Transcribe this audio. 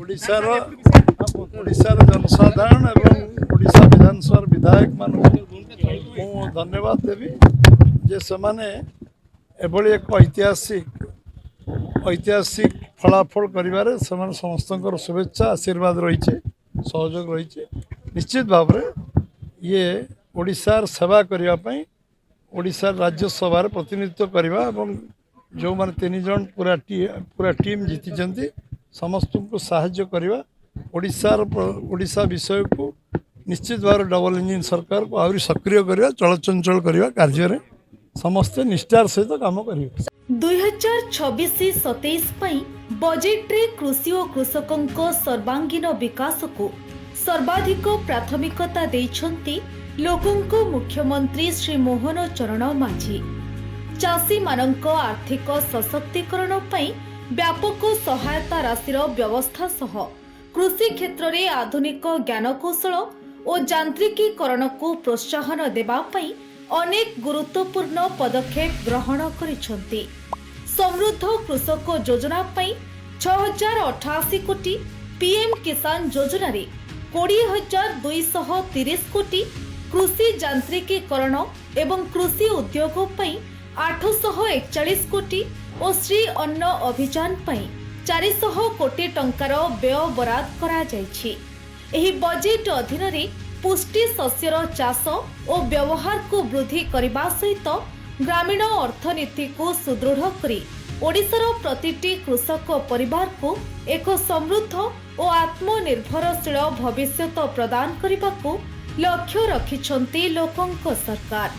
ओडिशार जनसाधारण एवं ओडिशा विधानसभा विधायक मान धन्यवाद देवी जे से एभली एक ऐतिहासिक फलाफल कर समस्त शुभेच्छा आशीर्वाद रही सहयोग रही निश्चित भाव ये ओडिशार सेवा करने ओडिशार राज्यसभा प्रतिनिधित्व करने जो मैंने 3 जन पूरा टीम जीति समस्त को साहाय्य करवा ओडिशा विषय को निश्चित भाव डबल इंजिन सरकार को आहरी सक्रिय करवा चलचंचल करवा कार्य समस्ते निष्ठार सहित काम करेंगे। 2026-27 बजेट रे कृषि और कृषकों सर्वांगीन विकास को सर्वाधिक प्राथमिकता देइछंती लोकंको मुख्यमंत्री श्री मोहन चरण माझी। चाषी मानक आर्थिक सशक्तिकरण पई व्यापक सहायता राशिर व्यवस्था सह कृषि क्षेत्र में आधुनिक ज्ञानकौशल और यांत्रिकीकरण को प्रोत्साहन देबा पई अनेक गुरुत्वपूर्ण पदक्षेप ग्रहण करिसेंती। समृद्ध कृषक योजना पई 6088 कोटी, पीएम किसान योजना रे 20,230 कोटी, कृषि यांत्रिकीकरण एवं कृषि उद्योग पई 841 कोटी और श्री अन्न अभियान पई 400 कोटी टंकार व्यय बराद करा जायछि। एही बजेट अधीन रे पुष्टि शस्यर चाष और व्यवहार को वृद्धि करने सहित ग्रामीण अर्थनीति को सुदृढ़ करी ओडिशार प्रतिटी कृषक परिवार को एक समृद्ध और आत्मनिर्भरशील भविष्य प्रदान करने को लक्ष्य रखिछंती लोकंक सरकार।